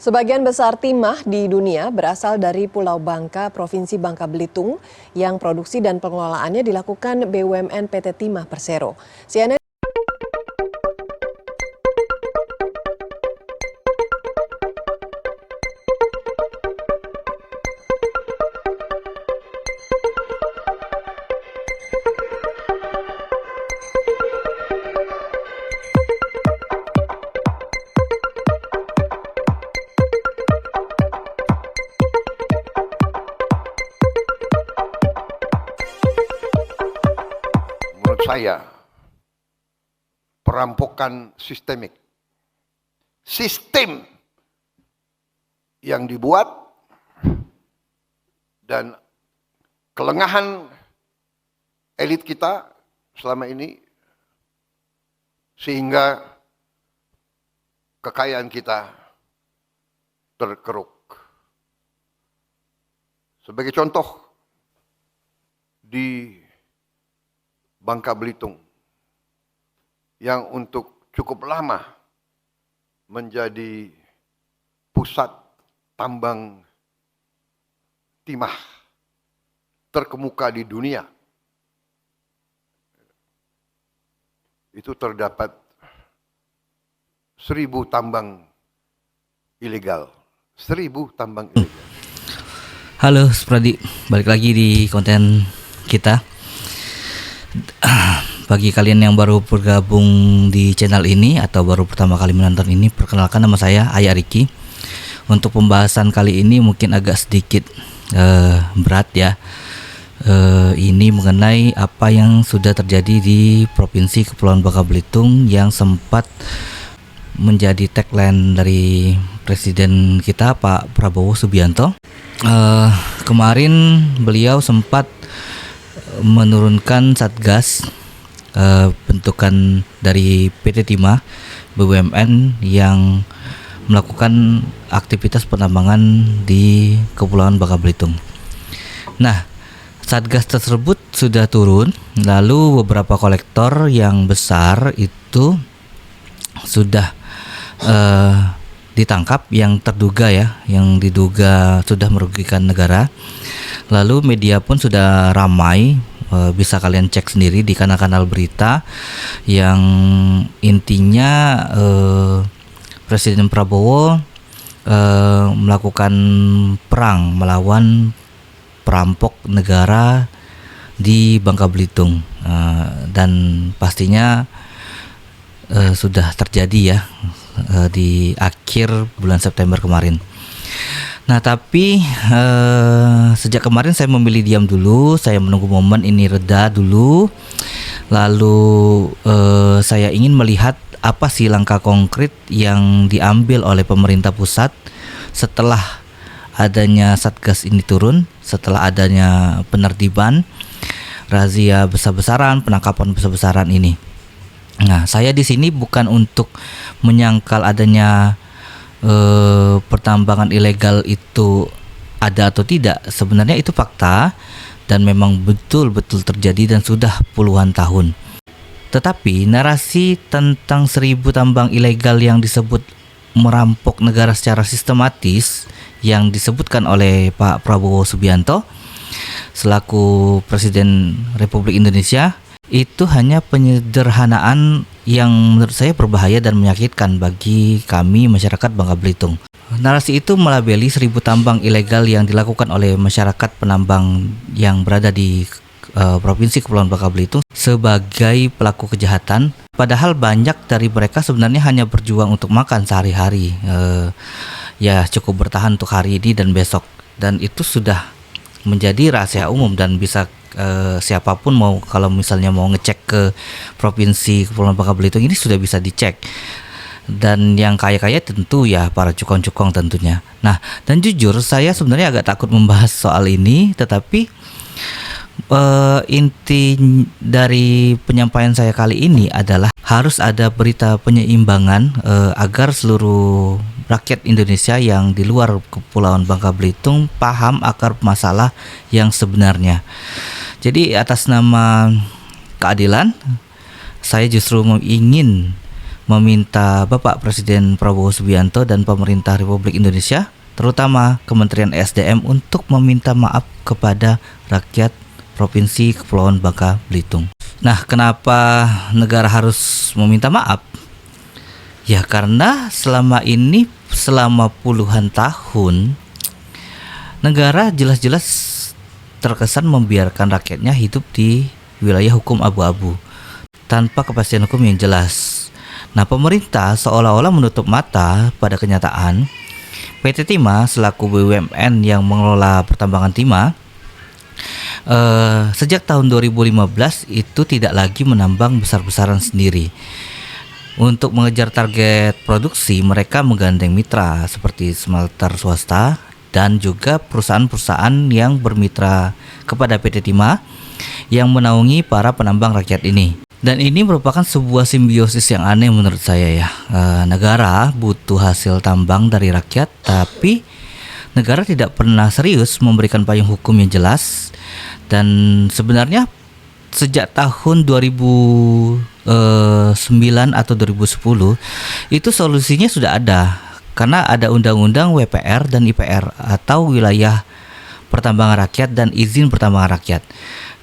Sebagian besar timah di dunia berasal dari Pulau Bangka, Provinsi Bangka Belitung, yang produksi dan pengelolaannya dilakukan BUMN PT Timah Persero. CNN saya perampokan sistemik. Sistem yang dibuat dan kelengahan elit kita selama ini sehingga kekayaan kita terkeruk. Sebagai contoh, di Bangka Belitung yang untuk cukup lama menjadi pusat tambang timah terkemuka di dunia. Itu terdapat 1.000 tambang ilegal. 1.000 tambang ilegal. Halo Supradi, balik lagi di konten kita. Bagi kalian yang baru bergabung di channel ini atau baru pertama kali menonton ini, perkenalkan nama saya Ayah Riki. Untuk pembahasan kali ini mungkin agak sedikit berat ya. Ini mengenai apa yang sudah terjadi di Provinsi Kepulauan Bangka Belitung yang sempat menjadi tagline dari Presiden kita Pak Prabowo Subianto. Kemarin beliau sempat menurunkan Satgas bentukan dari PT Timah BUMN yang melakukan aktivitas penambangan di Kepulauan Bangka Belitung. Nah, Satgas tersebut sudah turun, lalu beberapa kolektor yang besar itu sudah ditangkap yang terduga ya, yang diduga sudah merugikan negara. Lalu media pun sudah ramai, bisa kalian cek sendiri di kanal-kanal berita yang intinya Presiden Prabowo melakukan perang melawan perampok negara di Bangka Belitung, dan pastinya sudah terjadi ya di akhir bulan September kemarin. Nah, tapi sejak kemarin saya memilih diam dulu, saya menunggu momen ini reda dulu. Lalu saya ingin melihat apa sih langkah konkret yang diambil oleh pemerintah pusat setelah adanya Satgas ini turun, setelah adanya penertiban, razia besar-besaran, penangkapan besar-besaran ini. Nah, saya di sini bukan untuk menyangkal adanya pertambangan ilegal itu ada atau tidak. Sebenarnya itu fakta dan memang betul-betul terjadi dan sudah puluhan tahun. Tetapi narasi tentang 1.000 tambang ilegal yang disebut merampok negara secara sistematis yang disebutkan oleh Pak Prabowo Subianto selaku Presiden Republik Indonesia itu hanya penyederhanaan yang menurut saya berbahaya dan menyakitkan bagi kami masyarakat Bangka Belitung. Narasi itu melabeli 1.000 tambang ilegal yang dilakukan oleh masyarakat penambang yang berada di Provinsi Kepulauan Bangka Belitung sebagai pelaku kejahatan. Padahal banyak dari mereka sebenarnya hanya berjuang untuk makan sehari-hari, ya cukup bertahan untuk hari ini dan besok. Dan itu sudah menjadi rahasia umum dan bisa siapapun mau, kalau misalnya mau ngecek ke Provinsi Kepulauan Bangka Belitung ini sudah bisa dicek. Dan yang kaya-kaya tentu ya para cukong-cukong tentunya. Nah, dan jujur saya sebenarnya agak takut membahas soal ini, tetapi inti dari penyampaian saya kali ini adalah harus ada berita penyeimbangan agar seluruh rakyat Indonesia yang di luar Kepulauan Bangka Belitung paham akar masalah yang sebenarnya. Jadi atas nama keadilan, saya justru ingin meminta Bapak Presiden Prabowo Subianto dan pemerintah Republik Indonesia, terutama Kementerian ESDM, untuk meminta maaf kepada rakyat Provinsi Kepulauan Bangka Belitung. Nah, kenapa negara harus meminta maaf? Ya karena selama ini, selama puluhan tahun, negara jelas-jelas terkesan membiarkan rakyatnya hidup di wilayah hukum abu-abu tanpa kepastian hukum yang jelas. Nah, pemerintah seolah-olah menutup mata pada kenyataan PT Timah selaku BUMN yang mengelola pertambangan timah sejak tahun 2015 itu tidak lagi menambang besar-besaran sendiri. Untuk mengejar target produksi, mereka menggandeng mitra seperti smelter swasta dan juga perusahaan-perusahaan yang bermitra kepada PT Timah yang menaungi para penambang rakyat ini. Dan ini merupakan sebuah simbiosis yang aneh menurut saya ya. Negara butuh hasil tambang dari rakyat, tapi negara tidak pernah serius memberikan payung hukum yang jelas. Dan sebenarnya sejak tahun 2009 atau 2010 itu solusinya sudah ada, karena ada undang-undang WPR dan IPR atau wilayah pertambangan rakyat dan izin pertambangan rakyat.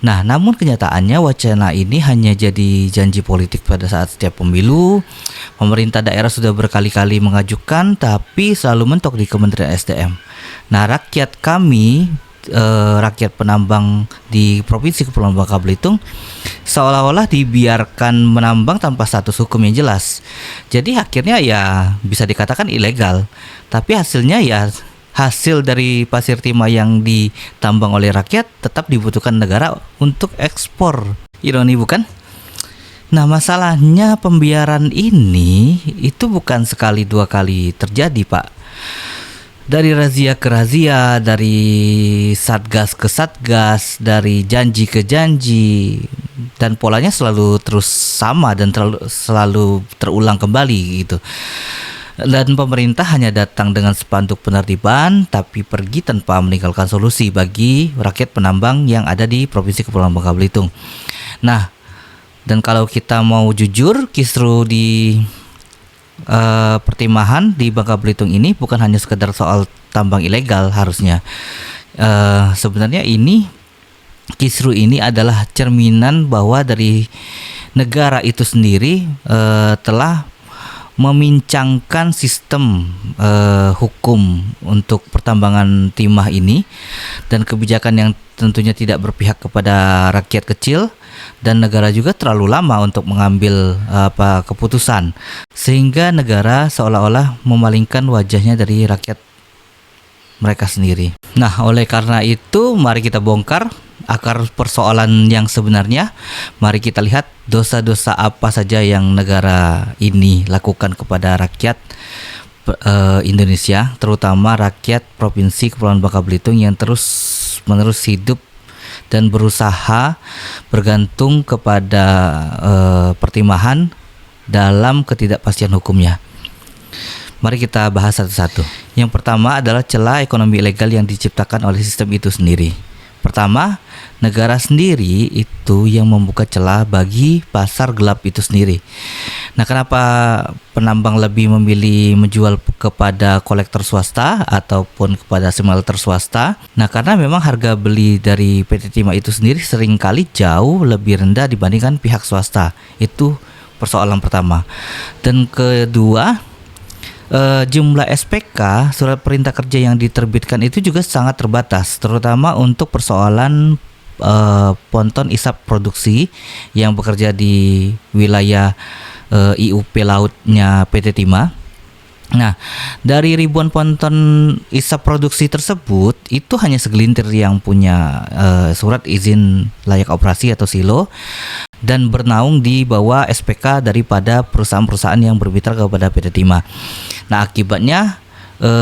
Nah, namun kenyataannya wacana ini hanya jadi janji politik pada saat setiap pemilu. Pemerintah daerah sudah berkali-kali mengajukan, tapi selalu mentok di Kementerian SDM. Nah, rakyat kami, rakyat penambang di Provinsi Kepulauan Bangka Belitung seolah-olah dibiarkan menambang tanpa status hukum yang jelas. Jadi akhirnya ya bisa dikatakan ilegal, tapi hasilnya ya hasil dari pasir timah yang ditambang oleh rakyat tetap dibutuhkan negara untuk ekspor. Ironi bukan? Nah, masalahnya pembiaran ini itu bukan sekali dua kali terjadi, Pak. Dari razia ke razia, dari satgas ke satgas, dari janji ke janji, dan polanya selalu terus sama dan selalu terulang kembali gitu. Dan pemerintah hanya datang dengan spanduk penertiban, tapi pergi tanpa meninggalkan solusi bagi rakyat penambang yang ada di Provinsi Kepulauan Bangka Belitung. Nah, dan kalau kita mau jujur, kisru di pertimahan di Bangka Belitung ini bukan hanya sekedar soal tambang ilegal harusnya. Sebenarnya ini kisru ini adalah cerminan bahwa dari negara itu sendiri telah memincangkan sistem hukum untuk pertambangan timah ini, dan kebijakan yang tentunya tidak berpihak kepada rakyat kecil, dan negara juga terlalu lama untuk mengambil keputusan, sehingga negara seolah-olah memalingkan wajahnya dari rakyat mereka sendiri. Nah, oleh karena itu mari kita bongkar akar persoalan yang sebenarnya. Mari kita lihat dosa-dosa apa saja yang negara ini lakukan kepada rakyat Indonesia, terutama rakyat Provinsi Kepulauan Bangka Belitung yang terus-menerus hidup dan berusaha bergantung kepada pertimahan dalam ketidakpastian hukumnya. Mari kita bahas satu-satu. Yang pertama adalah celah ekonomi ilegal yang diciptakan oleh sistem itu sendiri. Pertama, negara sendiri itu yang membuka celah bagi pasar gelap itu sendiri. Nah, kenapa penambang lebih memilih menjual kepada kolektor swasta ataupun kepada smelter swasta? Nah, karena memang harga beli dari PT Timah itu sendiri seringkali jauh lebih rendah dibandingkan pihak swasta. Itu persoalan pertama. Dan kedua, jumlah SPK, surat perintah kerja yang diterbitkan itu juga sangat terbatas, terutama untuk persoalan ponton isap produksi yang bekerja di wilayah IUP lautnya PT Timah. Nah, dari ribuan ponton isap produksi tersebut, itu hanya segelintir yang punya surat izin layak operasi atau SILO dan bernaung di bawah SPK daripada perusahaan-perusahaan yang bermitra kepada PT Timah. Nah, akibatnya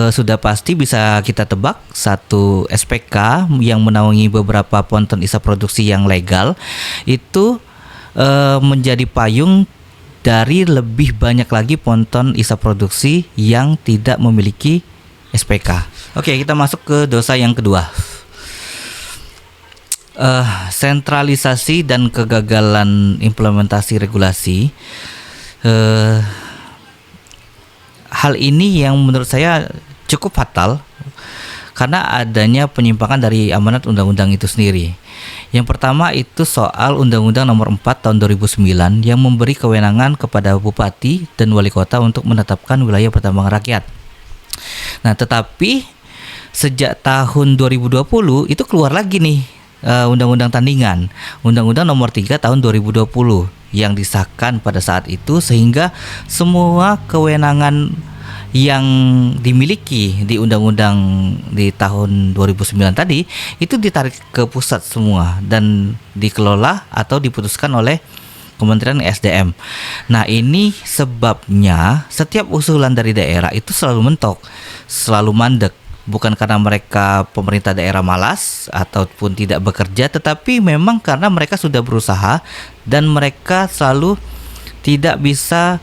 sudah pasti bisa kita tebak, satu SPK yang menaungi beberapa ponton isap produksi yang legal itu menjadi payung dari lebih banyak lagi ponton isap produksi yang tidak memiliki SPK. Oke, kita masuk ke dosa yang kedua. Sentralisasi dan kegagalan implementasi regulasi. hal ini yang menurut saya cukup fatal karena adanya penyimpangan dari amanat undang-undang itu sendiri. Yang pertama itu soal Undang-Undang Nomor 4 Tahun 2009 yang memberi kewenangan kepada bupati dan wali kota untuk menetapkan wilayah pertambangan rakyat. Nah, tetapi sejak tahun 2020 itu keluar lagi nih Undang-Undang Tandingan, Undang-Undang Nomor 3 Tahun 2020 yang disahkan pada saat itu, sehingga semua kewenangan yang dimiliki di undang-undang di tahun 2009 tadi itu ditarik ke pusat semua dan dikelola atau diputuskan oleh Kementerian SDM. Nah, ini sebabnya setiap usulan dari daerah itu selalu mentok, selalu mandek. Bukan karena mereka pemerintah daerah malas ataupun tidak bekerja, tetapi memang karena mereka sudah berusaha dan mereka selalu tidak bisa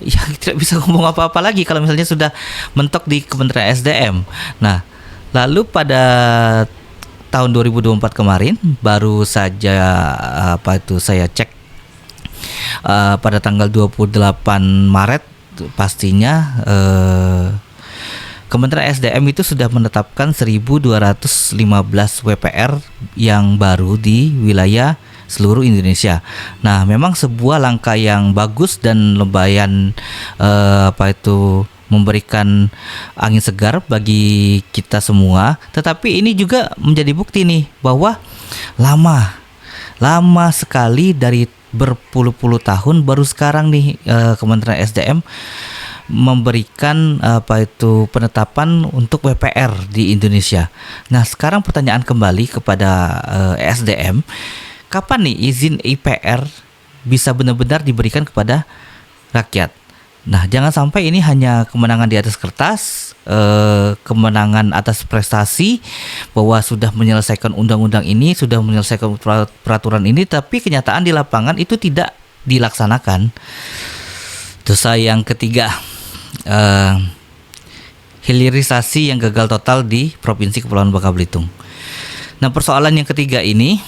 ya tidak bisa ngomong apa-apa lagi kalau misalnya sudah mentok di Kementerian SDM. Nah, lalu pada tahun 2024 kemarin baru saja saya cek pada tanggal 28 Maret pastinya Kementerian SDM itu sudah menetapkan 1.215 WPR yang baru di wilayah seluruh Indonesia. Nah, memang sebuah langkah yang bagus dan lumayan memberikan angin segar bagi kita semua. Tetapi ini juga menjadi bukti nih bahwa lama sekali dari berpuluh-puluh tahun baru sekarang nih Kementerian SDM memberikan penetapan untuk WPR di Indonesia. Nah, sekarang pertanyaan kembali kepada SDM, kapan nih izin IPR bisa benar-benar diberikan kepada rakyat? Nah, jangan sampai ini hanya kemenangan di atas kertas, kemenangan atas prestasi bahwa sudah menyelesaikan undang-undang ini, sudah menyelesaikan peraturan ini, tapi kenyataan di lapangan itu tidak dilaksanakan. Dosa yang ketiga, hilirisasi yang gagal total di Provinsi Kepulauan Bangka Belitung. Nah, persoalan yang ketiga ini,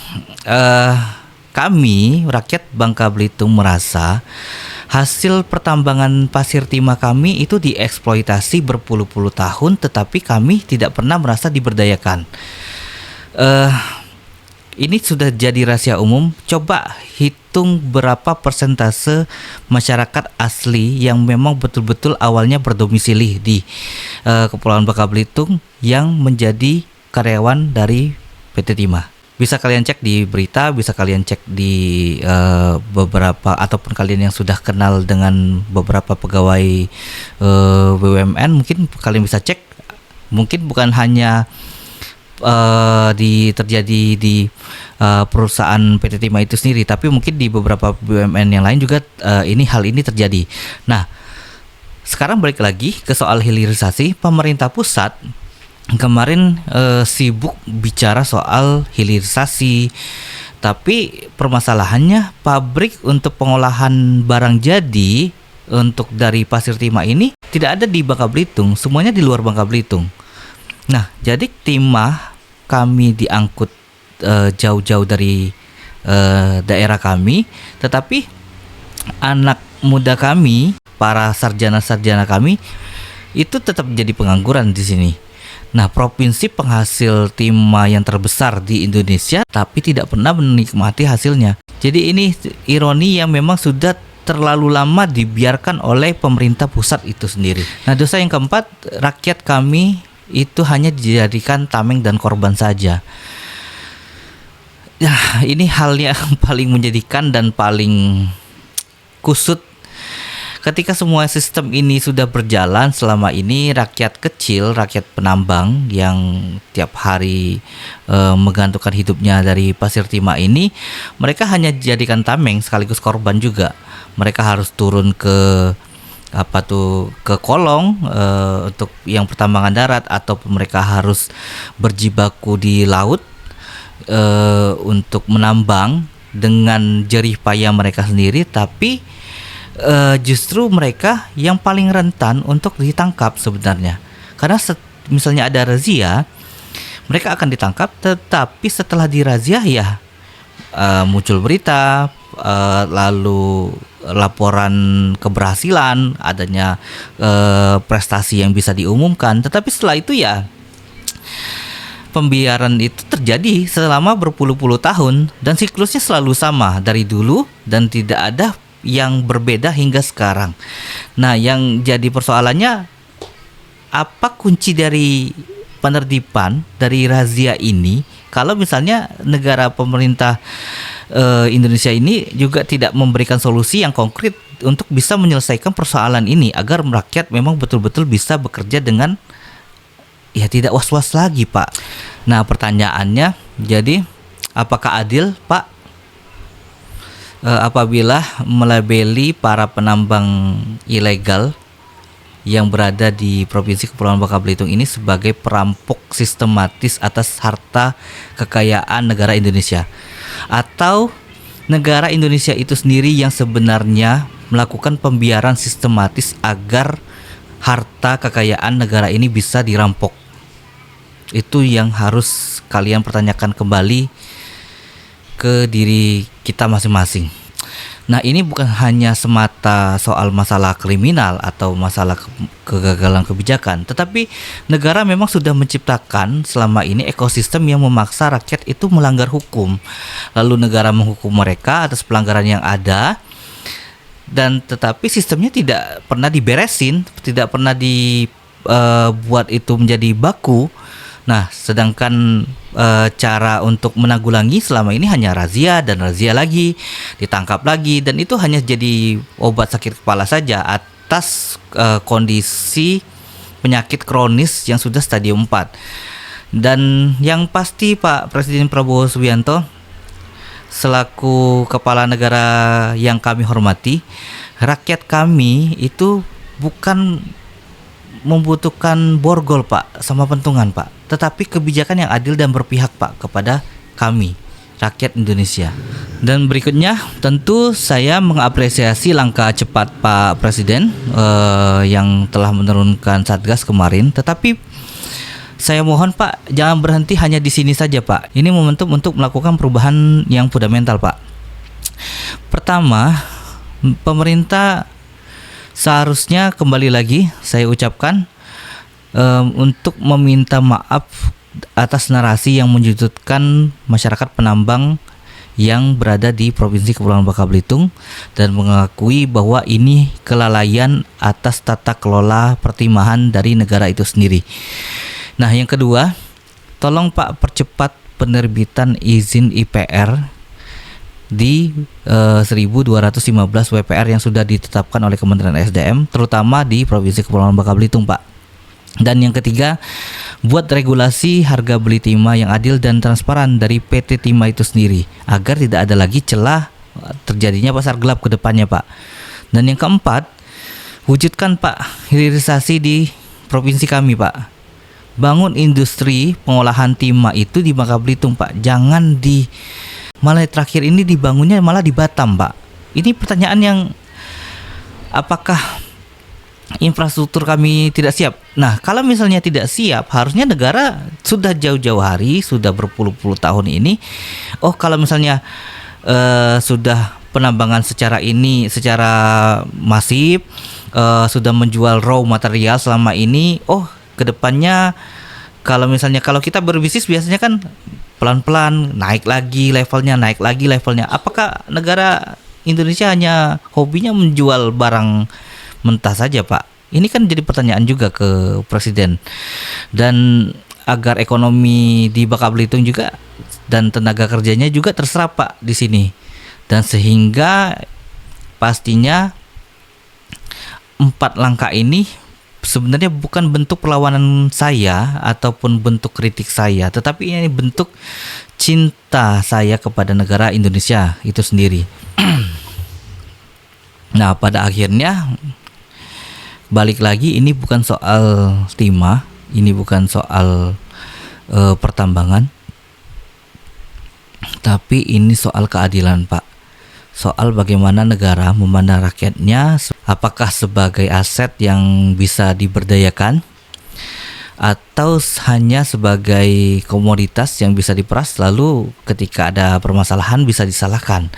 kami rakyat Bangka Belitung merasa hasil pertambangan pasir timah kami itu dieksploitasi berpuluh-puluh tahun, tetapi kami tidak pernah merasa diberdayakan. Ini sudah jadi rahasia umum. Coba hitung berapa persentase masyarakat asli yang memang betul-betul awalnya berdomisili di Kepulauan Bangka Belitung yang menjadi karyawan dari PT Timah. Bisa kalian cek di berita, bisa kalian cek di beberapa ataupun kalian yang sudah kenal dengan beberapa pegawai BUMN, mungkin kalian bisa cek. Mungkin bukan hanya terjadi di perusahaan PT Timah itu sendiri, tapi mungkin di beberapa BUMN yang lain juga hal ini terjadi. Nah, sekarang balik lagi ke soal hilirisasi. Pemerintah pusat kemarin sibuk bicara soal hilirisasi, tapi permasalahannya pabrik untuk pengolahan barang jadi untuk dari pasir timah ini tidak ada di Bangka Belitung, semuanya di luar Bangka Belitung. Nah, jadi timah kami diangkut jauh-jauh dari daerah kami, tetapi anak muda kami, para sarjana-sarjana kami itu tetap jadi pengangguran di sini. Nah, provinsi penghasil timah yang terbesar di Indonesia tapi tidak pernah menikmati hasilnya. Jadi ini ironi yang memang sudah terlalu lama dibiarkan oleh pemerintah pusat itu sendiri. Nah, dosa yang keempat, rakyat kami itu hanya dijadikan tameng dan korban saja. Ya, ini hal yang paling menyedihkan dan paling kusut. Ketika semua sistem ini sudah berjalan selama ini, rakyat kecil, rakyat penambang yang tiap hari menggantungkan hidupnya dari pasir timah ini, mereka hanya dijadikan tameng sekaligus korban juga. Mereka harus turun ke ke kolong untuk yang pertambangan darat, atau mereka harus berjibaku di laut untuk menambang dengan jerih payah mereka sendiri, tapi justru mereka yang paling rentan untuk ditangkap sebenarnya. Karena misalnya ada razia, mereka akan ditangkap, tetapi setelah dirazia ya muncul berita, lalu laporan keberhasilan, adanya prestasi yang bisa diumumkan. Tetapi setelah itu ya pembiaran itu terjadi selama berpuluh-puluh tahun dan siklusnya selalu sama dari dulu dan tidak ada yang berbeda hingga sekarang. Nah, yang jadi persoalannya, apa kunci dari penertiban dari razia ini kalau misalnya negara pemerintah Indonesia ini juga tidak memberikan solusi yang konkret untuk bisa menyelesaikan persoalan ini agar rakyat memang betul-betul bisa bekerja dengan ya tidak was-was lagi, Pak. Nah, pertanyaannya jadi apakah adil, Pak, apabila melabeli para penambang ilegal yang berada di Provinsi Kepulauan Bangka Belitung ini sebagai perampok sistematis atas harta kekayaan negara Indonesia, atau negara Indonesia itu sendiri yang sebenarnya melakukan pembiaran sistematis agar harta kekayaan negara ini bisa dirampok? Itu yang harus kalian pertanyakan kembali ke diri kita masing-masing. Nah, ini bukan hanya semata soal masalah kriminal atau masalah kegagalan kebijakan, tetapi negara memang sudah menciptakan selama ini ekosistem yang memaksa rakyat itu melanggar hukum. Lalu negara menghukum mereka atas pelanggaran yang ada, dan tetapi sistemnya tidak pernah diberesin, tidak pernah dibuat itu menjadi baku. Nah, sedangkan cara untuk menanggulangi selama ini hanya razia dan razia lagi, ditangkap lagi, dan itu hanya jadi obat sakit kepala saja atas kondisi penyakit kronis yang sudah stadium 4. Dan yang pasti Pak Presiden Prabowo Subianto selaku kepala negara yang kami hormati, rakyat kami itu bukan membutuhkan borgol, Pak, sama pentungan, Pak, tetapi kebijakan yang adil dan berpihak, Pak, kepada kami, rakyat Indonesia. Dan berikutnya tentu saya mengapresiasi langkah cepat Pak Presiden yang telah menurunkan Satgas kemarin, tetapi saya mohon, Pak, jangan berhenti hanya di sini saja, Pak. Ini momentum untuk melakukan perubahan yang fundamental, Pak. Pertama, pemerintah seharusnya kembali lagi saya ucapkan untuk meminta maaf atas narasi yang menyudutkan masyarakat penambang yang berada di Provinsi Kepulauan Bangka Belitung dan mengakui bahwa ini kelalaian atas tata kelola pertimahan dari negara itu sendiri. Nah, yang kedua, tolong Pak percepat penerbitan izin IPR di 1215 WPR yang sudah ditetapkan oleh Kementerian SDM, terutama di Provinsi Kepulauan Bangka Belitung, Pak. Dan yang ketiga, buat regulasi harga beli timah yang adil dan transparan dari PT Timah itu sendiri, agar tidak ada lagi celah terjadinya pasar gelap ke depannya, Pak. Dan yang keempat, wujudkan, Pak, hilirisasi di provinsi kami, Pak. Bangun industri pengolahan timah itu di Bangka Belitung, Pak. Jangan di malah terakhir ini dibangunnya malah di Batam, Pak. Ini pertanyaan yang apakah infrastruktur kami tidak siap? Nah, kalau misalnya tidak siap, harusnya negara sudah jauh-jauh hari, sudah berpuluh-puluh tahun ini, kalau misalnya sudah penambangan secara masif, sudah menjual raw material selama ini, kedepannya kalau kita berbisnis biasanya kan pelan-pelan naik lagi levelnya. Apakah negara Indonesia hanya hobinya menjual barang mentah saja, Pak? Ini kan jadi pertanyaan juga ke Presiden. Dan agar ekonomi di Bangka Belitung juga dan tenaga kerjanya juga terserap, Pak, di sini. Dan sehingga pastinya 4 langkah ini sebenarnya bukan bentuk perlawanan saya ataupun bentuk kritik saya, tetapi ini bentuk cinta saya kepada negara Indonesia itu sendiri. Nah, pada akhirnya balik lagi, ini bukan soal timah, ini bukan soal pertambangan, tapi ini soal keadilan, Pak. Soal bagaimana negara memandang rakyatnya, apakah sebagai aset yang bisa diberdayakan atau hanya sebagai komoditas yang bisa diperas lalu ketika ada permasalahan bisa disalahkan.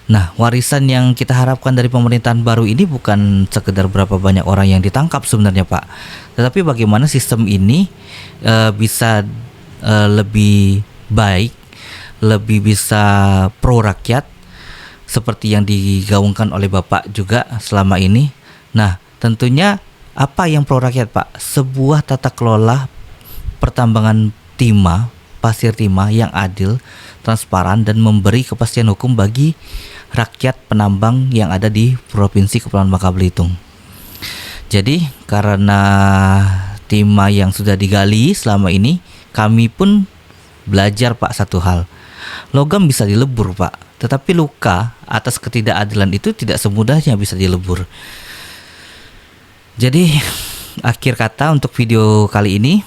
Nah, warisan yang kita harapkan dari pemerintahan baru ini bukan sekedar berapa banyak orang yang ditangkap sebenarnya, Pak. Tetapi bagaimana sistem ini bisa lebih baik, lebih bisa pro rakyat seperti yang digaungkan oleh Bapak juga selama ini. Nah, tentunya apa yang pro rakyat, Pak? Sebuah tata kelola pertambangan timah, pasir timah yang adil, transparan dan memberi kepastian hukum bagi rakyat penambang yang ada di Provinsi Kepulauan Bangka Belitung. Jadi karena timah yang sudah digali selama ini, kami pun belajar, Pak, satu hal. Logam bisa dilebur, Pak, tetapi luka atas ketidakadilan itu tidak semudahnya bisa dilebur. Jadi akhir kata untuk video kali ini,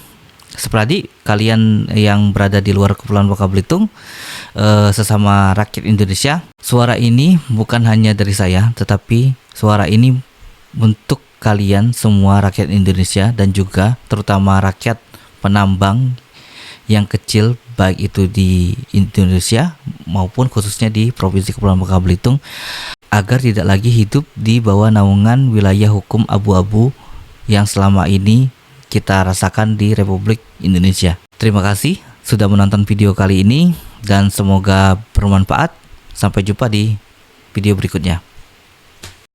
Sepradi, kalian yang berada di luar Kepulauan Bangka Belitung, sesama rakyat Indonesia, suara ini bukan hanya dari saya, tetapi suara ini untuk kalian semua rakyat Indonesia dan juga terutama rakyat penambang yang kecil, baik itu di Indonesia maupun khususnya di Provinsi Kepulauan Bangka Belitung, agar tidak lagi hidup di bawah naungan wilayah hukum abu-abu yang selama ini kita rasakan di Republik Indonesia. Terima kasih sudah menonton video kali ini dan semoga bermanfaat. Sampai jumpa di video berikutnya.